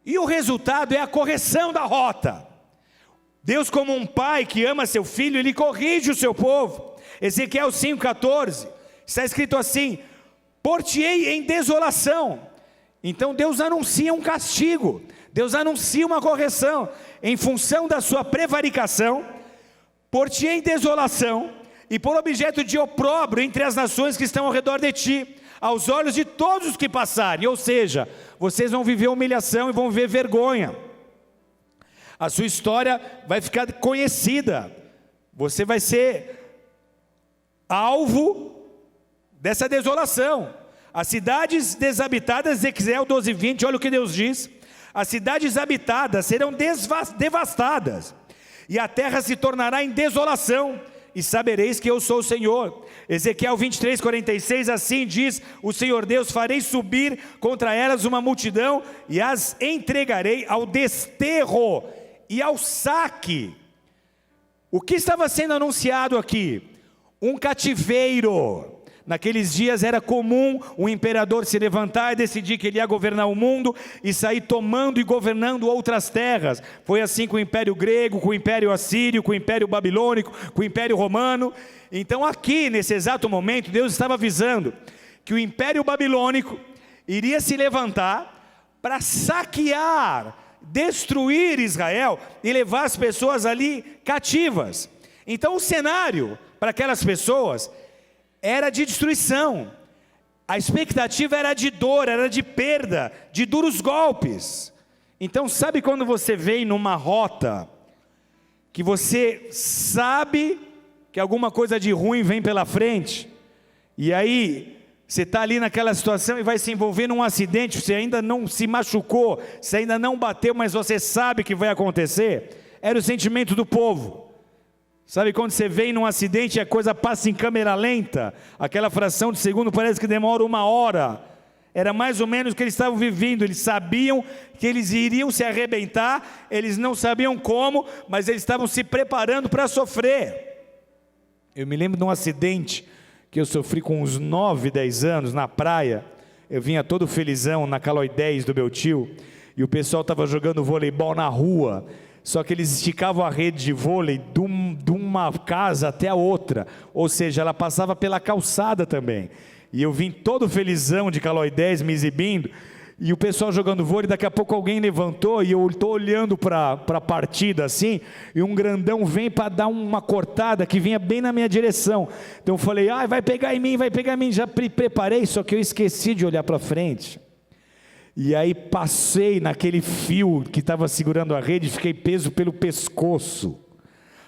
E o resultado é a correção da rota. Deus, como um pai que ama seu filho, ele corrige o seu povo. Ezequiel 5,14, está escrito assim: por-te-ei em desolação. Então Deus anuncia um castigo, Deus anuncia uma correção, em função da sua prevaricação, por-te-ei em desolação, e por objeto de opróbrio entre as nações que estão ao redor de ti, aos olhos de todos os que passarem. Ou seja, vocês vão viver humilhação e vão viver vergonha. A sua história vai ficar conhecida, você vai ser alvo dessa desolação. As cidades desabitadas, Ezequiel 12:20, olha o que Deus diz: as cidades habitadas serão devastadas, e a terra se tornará em desolação, e sabereis que eu sou o Senhor. Ezequiel 23:46, assim diz o Senhor Deus: farei subir contra elas uma multidão, e as entregarei ao desterro e ao saque. O que estava sendo anunciado aqui? Um cativeiro. Naqueles dias era comum o imperador se levantar e decidir que ele ia governar o mundo e sair tomando e governando outras terras. Foi assim com o Império Grego, com o Império Assírio, com o Império Babilônico, com o Império Romano. Então aqui, nesse exato momento, Deus estava avisando que o Império Babilônico iria se levantar para saquear, destruir Israel e levar as pessoas ali cativas. Então o cenário para aquelas pessoas era de destruição, a expectativa era de dor, era de perda, de duros golpes. Então sabe quando você vem numa rota, que você sabe que alguma coisa de ruim vem pela frente, e aí você está ali naquela situação e vai se envolver num acidente, você ainda não se machucou, você ainda não bateu, mas você sabe que vai acontecer? Era o sentimento do povo. Sabe quando você vem num acidente e a coisa passa em câmera lenta, aquela fração de segundo parece que demora 1 hora, era mais ou menos o que eles estavam vivendo. Eles sabiam que eles iriam se arrebentar, eles não sabiam como, mas eles estavam se preparando para sofrer. Eu me lembro de um acidente que eu sofri com uns 9, 10 anos na praia. Eu vinha todo felizão na Calói 10 do meu tio, e o pessoal estava jogando voleibol na rua. Só que eles esticavam a rede de vôlei de uma casa até a outra, ou seja, ela passava pela calçada também. E eu vim todo felizão de Calói 10 me exibindo, e o pessoal jogando vôlei. Daqui a pouco alguém levantou, e eu estou olhando para a partida assim, e um grandão vem para dar uma cortada que vinha bem na minha direção. Então eu falei: vai pegar em mim, vai pegar em mim. Já preparei, só que eu esqueci de olhar para frente. E aí passei naquele fio que estava segurando a rede, fiquei preso pelo pescoço.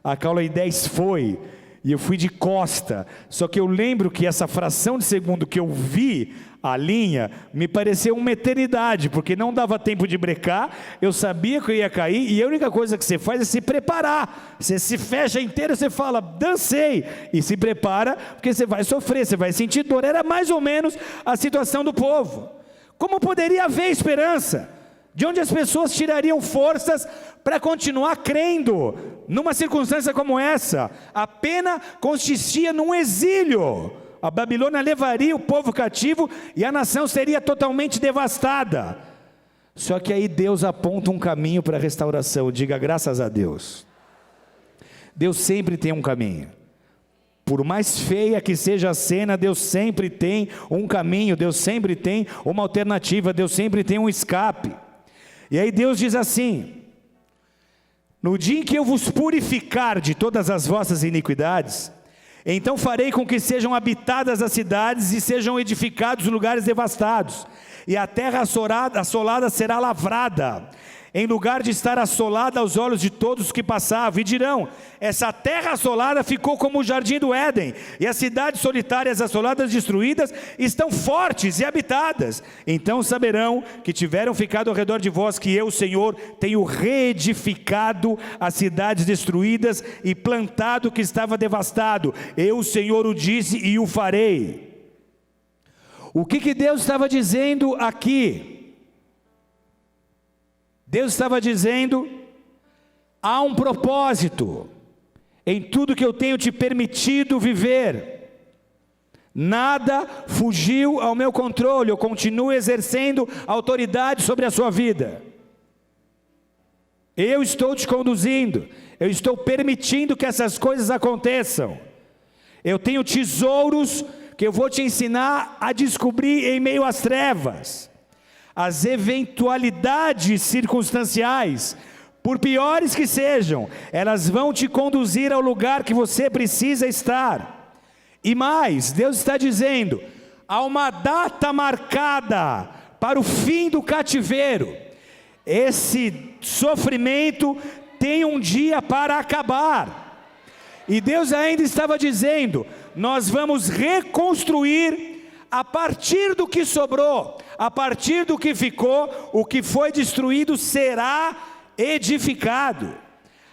A Calói 10 foi, e eu fui de costa. Só que eu lembro que essa fração de segundo que eu vi a linha, me pareceu uma eternidade, porque não dava tempo de brecar, eu sabia que eu ia cair, e a única coisa que você faz é se preparar. Você se fecha inteiro, você fala: dancei, e se prepara, porque você vai sofrer, você vai sentir dor. Era mais ou menos a situação do povo. Como poderia haver esperança? De onde as pessoas tirariam forças para continuar crendo numa circunstância como essa? A pena consistia num exílio. A Babilônia levaria o povo cativo e a nação seria totalmente devastada. Só que aí Deus aponta um caminho para a restauração. Diga graças a Deus. Deus sempre tem um caminho. Por mais feia que seja a cena, Deus sempre tem um caminho, Deus sempre tem uma alternativa, Deus sempre tem um escape. E aí Deus diz assim: no dia em que eu vos purificar de todas as vossas iniquidades, então farei com que sejam habitadas as cidades e sejam edificados os lugares devastados, e a terra assolada será lavrada, em lugar de estar assolada aos olhos de todos os que passavam, e dirão: essa terra assolada ficou como o jardim do Éden, e as cidades solitárias assoladas, destruídas, estão fortes e habitadas. Então saberão que tiveram ficado ao redor de vós, que eu, Senhor, tenho reedificado as cidades destruídas e plantado o que estava devastado. Eu, Senhor, o disse e o farei. O que Deus estava dizendo aqui? Deus estava dizendo: há um propósito em tudo que eu tenho te permitido viver. Nada fugiu ao meu controle, eu continuo exercendo autoridade sobre a sua vida. Eu estou te conduzindo, eu estou permitindo que essas coisas aconteçam. Eu tenho tesouros que eu vou te ensinar a descobrir em meio às trevas. As eventualidades circunstanciais, por piores que sejam, elas vão te conduzir ao lugar que você precisa estar. E mais, Deus está dizendo, há uma data marcada para o fim do cativeiro. Esse sofrimento tem um dia para acabar. E Deus ainda estava dizendo, nós vamos reconstruir a partir do que sobrou, a partir do que ficou, o que foi destruído será edificado.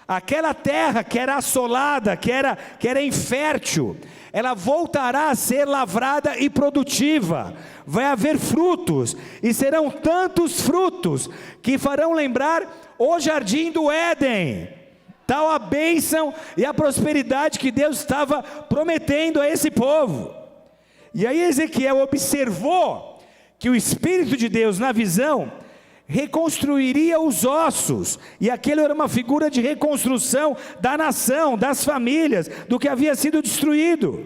Aquela terra que era assolada, que era infértil, ela voltará a ser lavrada e produtiva. Vai haver frutos, e serão tantos frutos, que farão lembrar o jardim do Éden. Tal a bênção e a prosperidade que Deus estava prometendo a esse povo. E aí Ezequiel observou que o Espírito de Deus na visão reconstruiria os ossos, e aquilo era uma figura de reconstrução da nação, das famílias, do que havia sido destruído.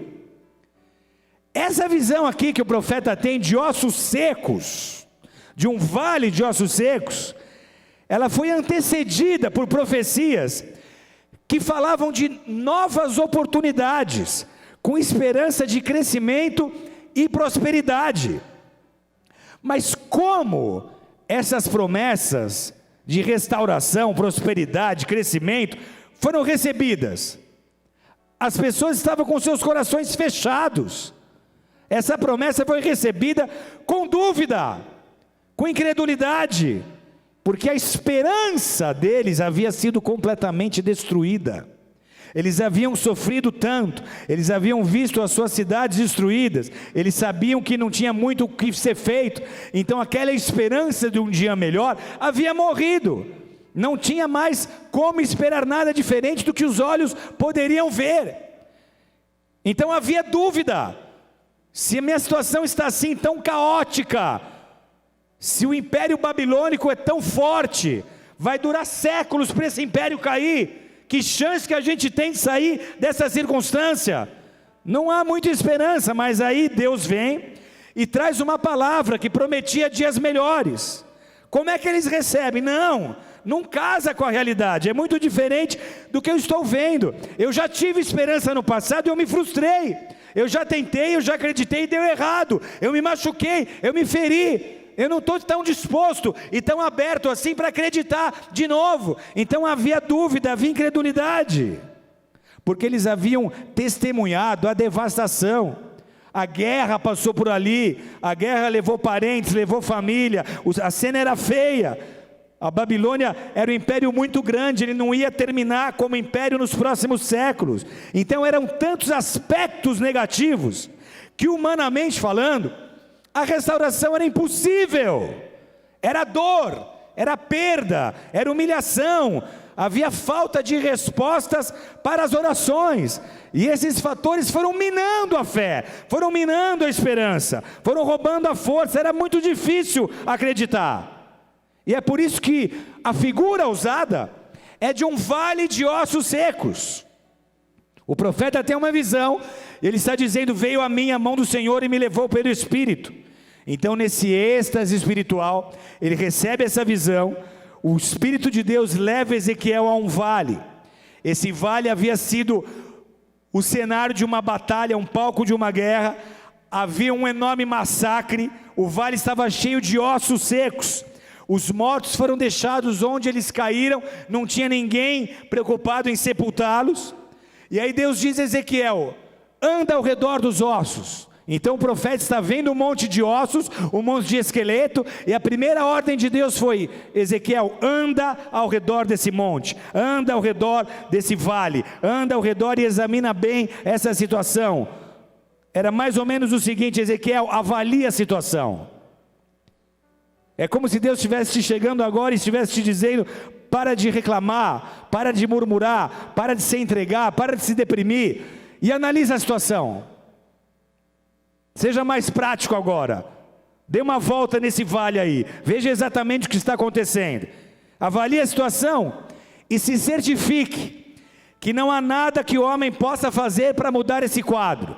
Essa visão aqui que o profeta tem de ossos secos, de um vale de ossos secos, ela foi antecedida por profecias que falavam de novas oportunidades, com esperança de crescimento e prosperidade. Mas como essas promessas de restauração, prosperidade, crescimento, foram recebidas? As pessoas estavam com seus corações fechados. Essa promessa foi recebida com dúvida, com incredulidade, porque a esperança deles havia sido completamente destruída. Eles haviam sofrido tanto, eles haviam visto as suas cidades destruídas, eles sabiam que não tinha muito o que ser feito, então aquela esperança de um dia melhor havia morrido. Não tinha mais como esperar nada diferente do que os olhos poderiam ver. Então havia dúvida, se a minha situação está assim tão caótica, se o império babilônico é tão forte, vai durar séculos para esse império cair, que chance que a gente tem de sair dessa circunstância? Não há muita esperança. Mas aí Deus vem e traz uma palavra que prometia dias melhores. Como é que eles recebem? Não casa com a realidade, é muito diferente do que eu estou vendo. Eu já tive esperança no passado e eu me frustrei. Eu já tentei, eu já acreditei e deu errado. Eu me machuquei, eu me feri. Eu não estou tão disposto e tão aberto assim para acreditar de novo. Então havia dúvida, havia incredulidade, porque eles haviam testemunhado a devastação. A guerra passou por ali, a guerra levou parentes, levou família, a cena era feia. A Babilônia era um império muito grande, ele não ia terminar como império nos próximos séculos. Então eram tantos aspectos negativos, que humanamente falando, a restauração era impossível. Era dor, era perda, era humilhação, havia falta de respostas para as orações, e esses fatores foram minando a fé, foram minando a esperança, foram roubando a força, era muito difícil acreditar. E é por isso que a figura usada é de um vale de ossos secos. O profeta tem uma visão, ele está dizendo, veio a mim a mão do Senhor e me levou pelo Espírito. Então nesse êxtase espiritual, ele recebe essa visão, o Espírito de Deus leva Ezequiel a um vale. Esse vale havia sido o cenário de uma batalha, um palco de uma guerra, havia um enorme massacre, o vale estava cheio de ossos secos, os mortos foram deixados onde eles caíram, não tinha ninguém preocupado em sepultá-los. E aí Deus diz a Ezequiel, anda ao redor dos ossos. Então o profeta está vendo um monte de ossos, um monte de esqueleto, e a primeira ordem de Deus foi, Ezequiel, anda ao redor desse monte, anda ao redor desse vale, anda ao redor e examina bem essa situação. Era mais ou menos o seguinte, Ezequiel, avalie a situação. É como se Deus estivesse te chegando agora e estivesse te dizendo, para de reclamar, para de murmurar, para de se entregar, para de se deprimir, e analisa a situação. Seja mais prático agora, dê uma volta nesse vale aí, veja exatamente o que está acontecendo, avalie a situação e se certifique que não há nada que o homem possa fazer para mudar esse quadro.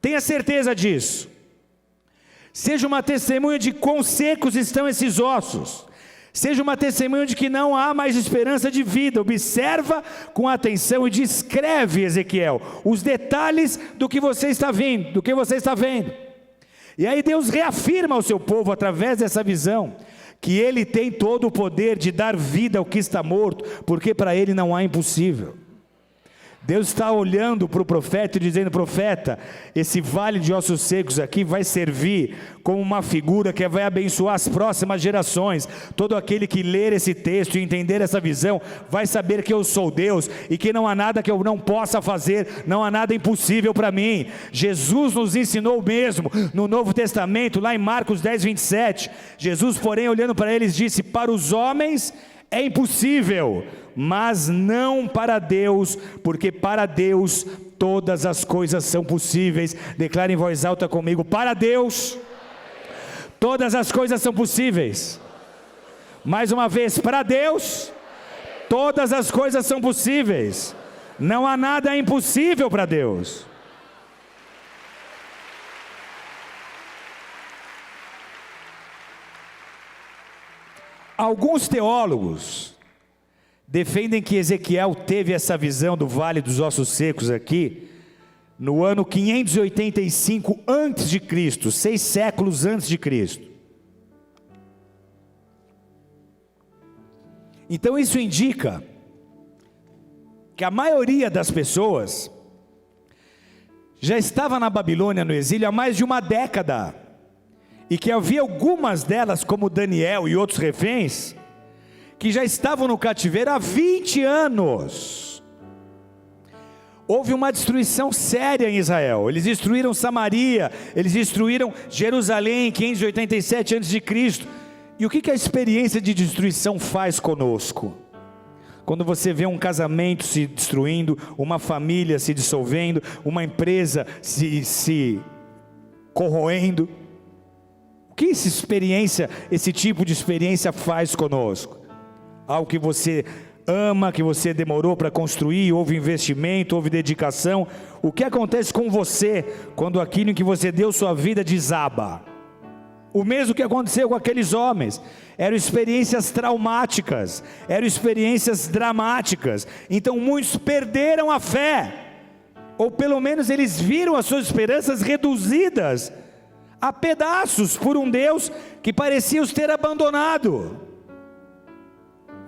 Tenha certeza disso. Seja uma testemunha de quão secos estão esses ossos. Seja uma testemunha de que não há mais esperança de vida. Observa com atenção e descreve, Ezequiel, os detalhes do que você está vendo, E aí Deus reafirma ao seu povo, através dessa visão, que Ele tem todo o poder de dar vida ao que está morto, porque para Ele não há impossível. Deus está olhando para o profeta e dizendo: profeta, esse vale de ossos secos aqui vai servir como uma figura que vai abençoar as próximas gerações. Todo aquele que ler esse texto e entender essa visão, vai saber que eu sou Deus, e que não há nada que eu não possa fazer, não há nada impossível para mim. Jesus nos ensinou mesmo, no Novo Testamento, lá em Marcos 10, 27, Jesus, porém, olhando para eles, disse: para os homens é impossível, mas não para Deus, porque para Deus todas as coisas são possíveis. Declare em voz alta comigo: para Deus todas as coisas são possíveis. Mais uma vez: para Deus todas as coisas são possíveis. Não há nada impossível para Deus. Alguns teólogos defendem que Ezequiel teve essa visão do Vale dos Ossos Secos aqui no ano 585 a.C., 6 séculos antes de Cristo. Então isso indica que a maioria das pessoas já estava na Babilônia no exílio há mais de uma década, e que havia algumas delas, como Daniel e outros reféns, que já estavam no cativeiro há 20 anos. Houve uma destruição séria em Israel. Eles destruíram Samaria, eles destruíram Jerusalém em 587 a.C. E o que a experiência de destruição faz conosco? Quando você vê um casamento se destruindo, uma família se dissolvendo, uma empresa se corroendo, o que esse tipo de experiência faz conosco? Algo que você ama, que você demorou para construir, houve investimento, houve dedicação. O que acontece com você quando aquilo em que você deu sua vida desaba? O mesmo que aconteceu com aqueles homens. Eram experiências traumáticas, eram experiências dramáticas. Então muitos perderam a fé, ou pelo menos eles viram as suas esperanças reduzidas a pedaços por um Deus que parecia os ter abandonado.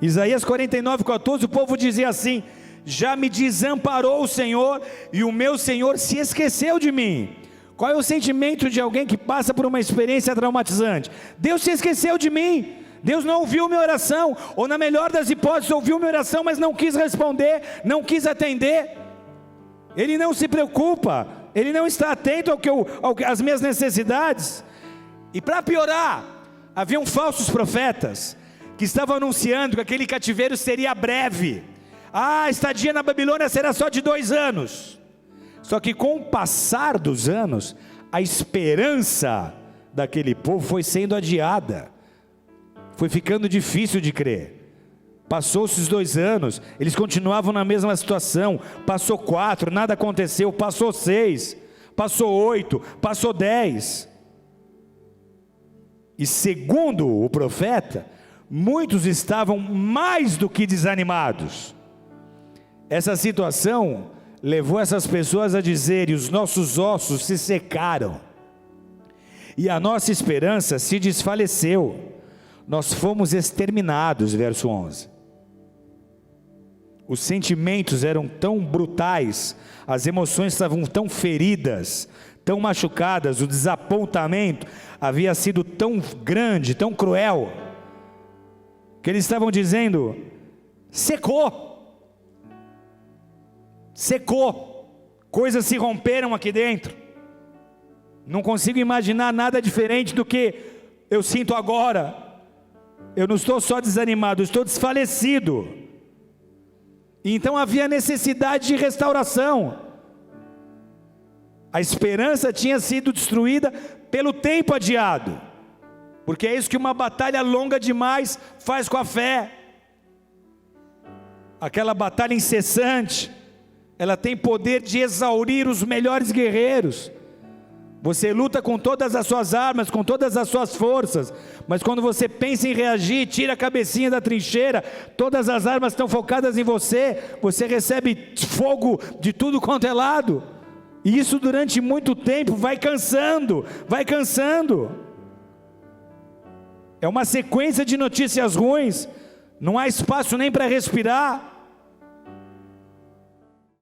Isaías 49:14, o povo dizia assim: já me desamparou o Senhor, e o meu Senhor se esqueceu de mim. Qual é o sentimento de alguém que passa por uma experiência traumatizante? Deus se esqueceu de mim, Deus não ouviu minha oração, ou na melhor das hipóteses ouviu minha oração, mas não quis responder, não quis atender. Ele não se preocupa, Ele não está atento às minhas necessidades. E para piorar, haviam falsos profetas que estavam anunciando que aquele cativeiro seria breve. A estadia na Babilônia será só de 2 anos. Só que com o passar dos anos, a esperança daquele povo foi sendo adiada, foi ficando difícil de crer. Passou-se os 2 anos, eles continuavam na mesma situação. Passou 4, nada aconteceu. Passou 6, passou 8, passou 10. E segundo o profeta, muitos estavam mais do que desanimados. Essa situação levou essas pessoas a dizerem: os nossos ossos se secaram, e a nossa esperança se desfaleceu, nós fomos exterminados. Verso 11. Os sentimentos eram tão brutais, as emoções estavam tão feridas, tão machucadas, o desapontamento havia sido tão grande, tão cruel, que eles estavam dizendo: secou, coisas se romperam aqui dentro, não consigo imaginar nada diferente do que eu sinto agora. Eu não estou só desanimado, eu estou desfalecido. Então havia necessidade de restauração. A esperança tinha sido destruída pelo tempo adiado, porque é isso que uma batalha longa demais faz com a fé. aquela batalha incessante, ela tem poder de exaurir os melhores guerreiros. Você luta com todas as suas armas, com todas as suas forças, mas quando você pensa em reagir, tira a cabecinha da trincheira, todas as armas estão focadas em você, você recebe fogo de tudo quanto é lado, e isso durante muito tempo vai cansando, é uma sequência de notícias ruins, não há espaço nem para respirar,